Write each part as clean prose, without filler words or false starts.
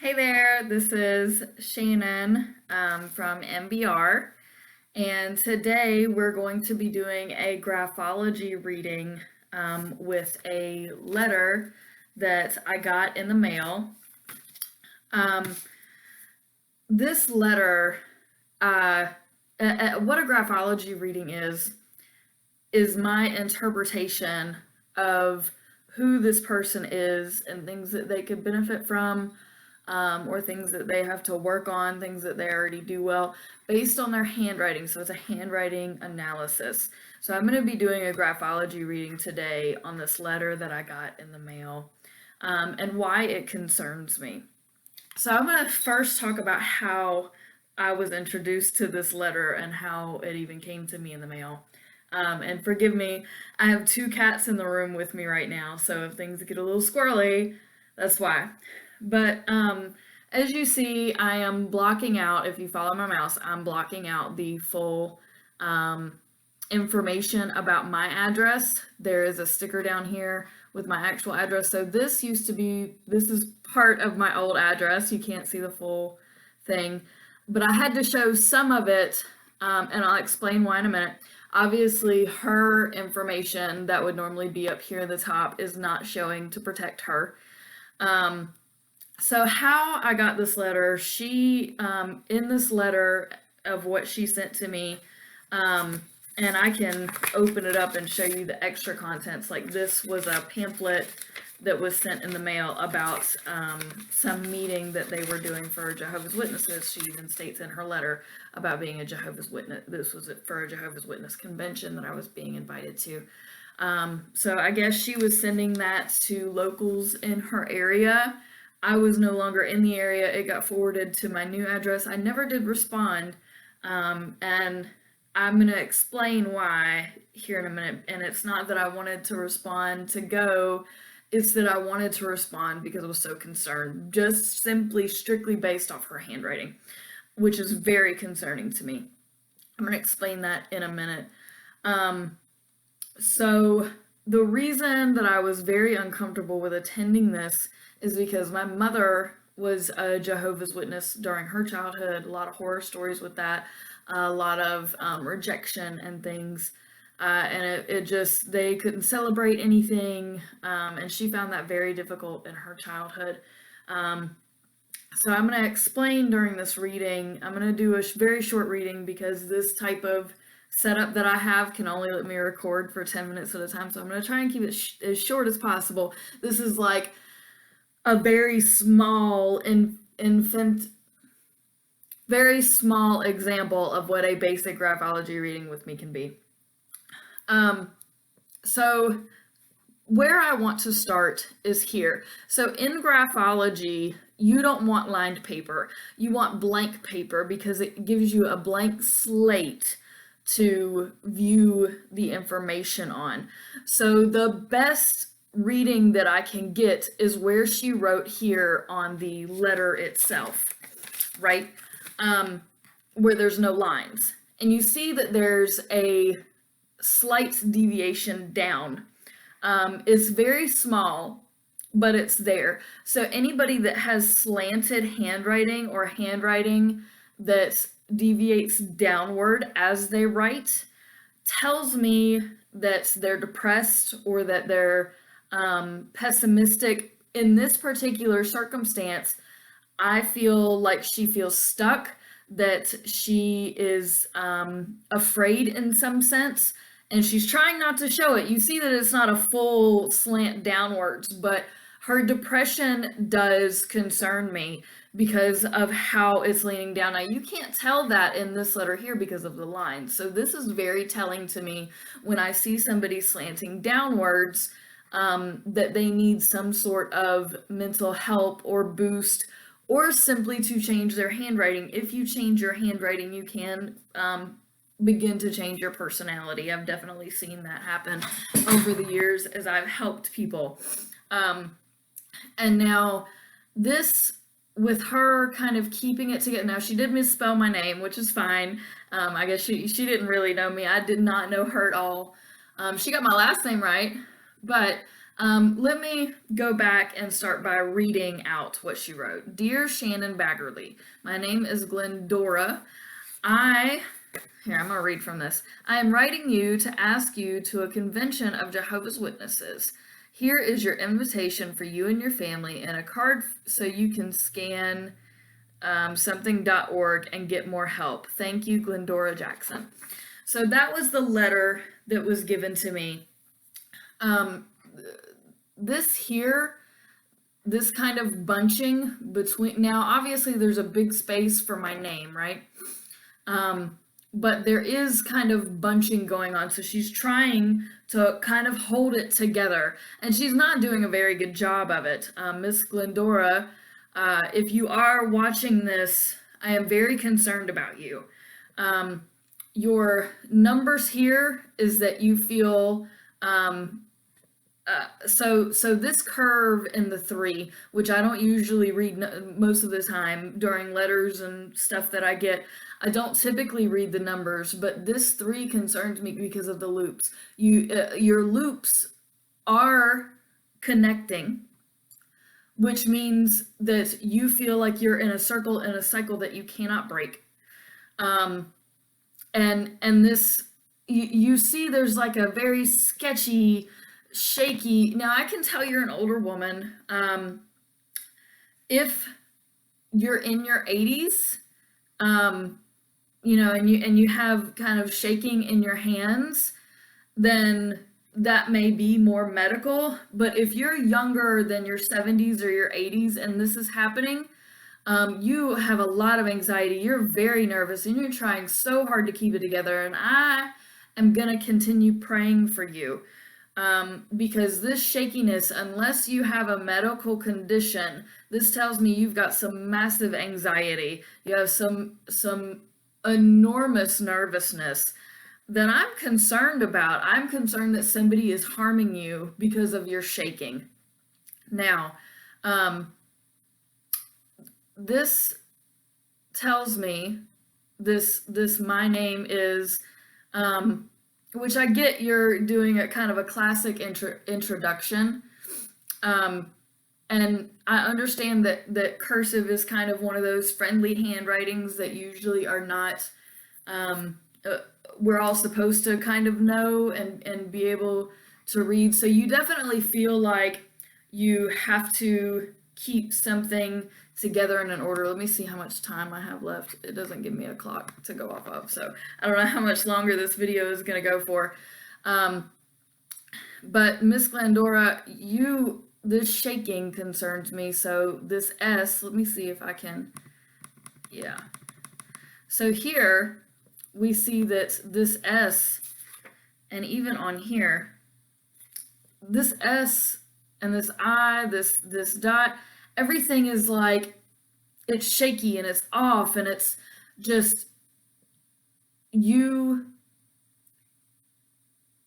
Hey there, this is Shannon from MBR, and today we're going to be doing a graphology reading with a letter that I got in the mail. This letter, what a graphology reading is my interpretation of who this person is and things that they could benefit from, or things that they have to work on, things that they already do well, based on their handwriting. So it's a handwriting analysis. So I'm going to be doing a graphology reading today on this letter that I got in the mail, and why it concerns me. So I'm going to first talk about how I was introduced to this letter and how it even came to me in the mail. And forgive me, I have two cats in the room with me right now, so if things get a little squirrely, that's why. But as you see, I am blocking out, if you follow my mouse, I'm blocking out the full information about my address. There is a sticker down here with my actual address. So this is part of my old address. You can't see the full thing, but I had to show some of it, and I'll explain why in a minute. Obviously, her information that would normally be up here at the top is not showing to protect her. So how I got this letter, she, in this letter of what she sent to me, and I can open it up and show you the extra contents. Like, this was a pamphlet that was sent in the mail about some meeting that they were doing for Jehovah's Witnesses. She even states in her letter about being a Jehovah's Witness. This was for a Jehovah's Witness convention that I was being invited to. So I guess she was sending that to locals in her area. I was no longer in the area. It got forwarded to my new address. I never did respond, and I'm going to explain why here in a minute. And it's not that I wanted to respond to go, it's that I wanted to respond because I was so concerned, just simply strictly based off her handwriting, which is very concerning to me. I'm going to explain that in a minute. So the reason that I was very uncomfortable with attending this is because my mother was a Jehovah's Witness during her childhood. A lot of horror stories with that, a lot of rejection and things. And it just, they couldn't celebrate anything, and she found that very difficult in her childhood. So I'm going to explain during this reading. I'm going to do a very short reading because this type of setup that I have can only let me record for 10 minutes at a time, so I'm going to try and keep it as short as possible. This is like a very small very small example of what a basic graphology reading with me can be. So where I want to start is here. So in graphology, you don't want lined paper. You want blank paper because it gives you a blank slate to view the information on. So the best reading that I can get is where she wrote here on the letter itself, right? Where there's no lines. And you see that there's a slight deviation down. It's very small, but it's there. So anybody that has slanted handwriting or handwriting that deviates downward as they write tells me that they're depressed or that they're pessimistic. In this particular circumstance, I feel like she feels stuck, that she is afraid in some sense, and she's trying not to show it. You see that it's not a full slant downwards, but her depression does concern me because of how it's leaning down. Now, you can't tell that in this letter here because of the lines. So this is very telling to me when I see somebody slanting downwards, that they need some sort of mental help or boost, or simply to change their handwriting. If you change your handwriting, you can begin to change your personality. I've definitely seen that happen over the years as I've helped people. And now this, with her kind of keeping it together. Now, she did misspell my name, which is fine. I guess she didn't really know me. I did not know her at all. She got my last name right, but Let me go back and start by reading out what she wrote. Dear Shannon Baggerly, my name is Glendora. Here, I'm going to read from this. I am writing you to ask you to a convention of Jehovah's Witnesses. Here is your invitation for you and your family and a card so you can scan something.org and get more help. Thank you, Glendora Jackson. So that was the letter that was given to me. This kind of bunching between, now obviously there's a big space for my name, right? But there is kind of bunching going on. So she's trying to kind of hold it together, and she's not doing a very good job of it. Miss Glendora, if you are watching this, I am very concerned about you. Your numbers here is that you feel, so this curve in the 3, which I don't usually read most of the time during letters and stuff that I get, I don't typically read the numbers, but this 3 concerns me because of the loops. Your loops are connecting, which means that you feel like you're in a circle, in a cycle that you cannot break. And this, you see there's like a very sketchy, shaky, now I can tell you're an older woman. If you're in your 80s, you know, and you have kind of shaking in your hands, then that may be more medical. But if you're younger than your 70s or your 80s and this is happening, you have a lot of anxiety, you're very nervous, and you're trying so hard to keep it together. And I am going to continue praying for you, because this shakiness, unless you have a medical condition, this tells me you've got some massive anxiety, you have some enormous nervousness that I'm concerned about. I'm concerned that somebody is harming you because of your shaking. Now, this tells me this my name is, which I get you're doing a kind of a classic introduction, and I understand that cursive is kind of one of those friendly handwritings that usually are not, we're all supposed to kind of know and be able to read. So you definitely feel like you have to keep something together in an order. Let me see how much time I have left. It doesn't give me a clock to go off of, so I don't know how much longer this video is going to go for. But Miss Glendora, this shaking concerns me. So this S, let me see if I can, yeah. So here we see that this S, and even on here, this S and this I, this dot, everything is like, it's shaky and it's off, and it's just,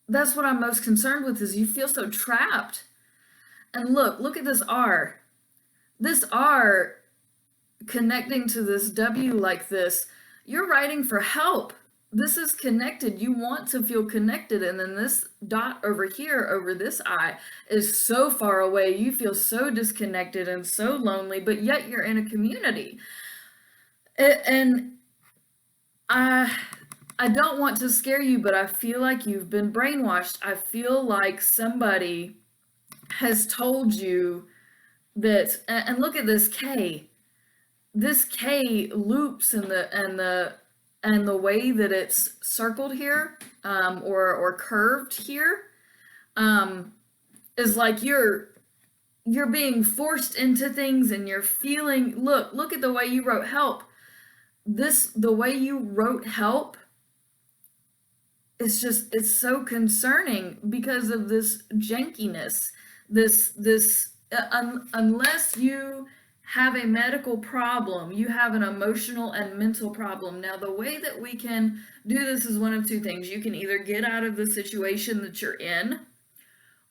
that's what I'm most concerned with, is you feel so trapped. And look at this R. This R connecting to this W like this, you're writing for help. This is connected. You want to feel connected, and then this dot over here over this I is so far away. You feel so disconnected and so lonely, but yet you're in a community. And I don't want to scare you, but I feel like you've been brainwashed. I feel like somebody has told you that, and look at this K. This K loops in the way that it's circled here, or curved here, is like you're being forced into things, and you're feeling, look at the way you wrote help. The way you wrote help is just, it's so concerning because of this jankiness, unless you have a medical problem, you have an emotional and mental problem. Now, the way that we can do this is one of two things. You can either get out of the situation that you're in,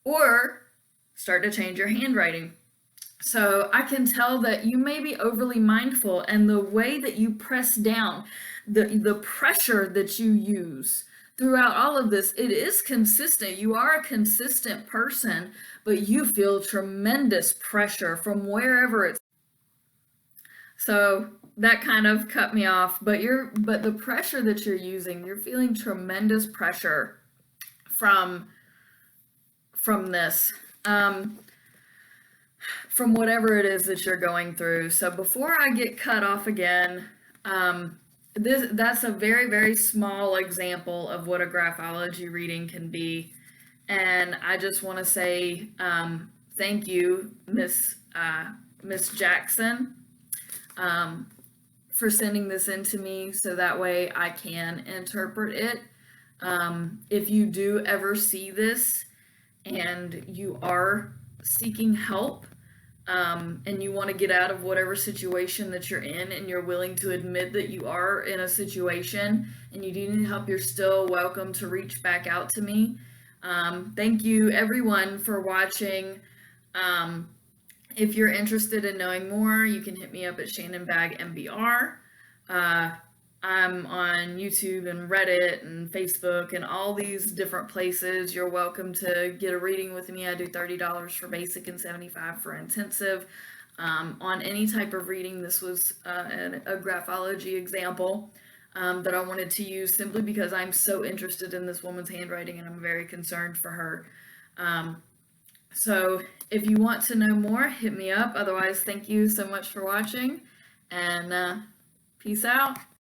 or start to change your handwriting. So I can tell that you may be overly mindful, and the way that you press down, the pressure that you use throughout all of this, it is consistent. You are a consistent person, but you feel tremendous pressure from wherever it's. So that kind of cut me off, but the pressure that you're using, you're feeling tremendous pressure from this. From whatever it is that you're going through. So before I get cut off again, that's a very, very small example of what a graphology reading can be. And I just want to say thank you, Miss Jackson, for sending this in to me so that way I can interpret it. If you do ever see this and you are seeking help, and you want to get out of whatever situation that you're in, and you're willing to admit that you are in a situation and you do need help, you're still welcome to reach back out to me. Thank you everyone for watching. If you're interested in knowing more, you can hit me up at ShannonBagMBR. I'm on YouTube and Reddit and Facebook and all these different places. You're welcome to get a reading with me. I do $30 for basic and $75 for intensive. On any type of reading, this was a graphology example that I wanted to use simply because I'm so interested in this woman's handwriting and I'm very concerned for her. So if you want to know more, hit me up. Otherwise, thank you so much for watching, and peace out.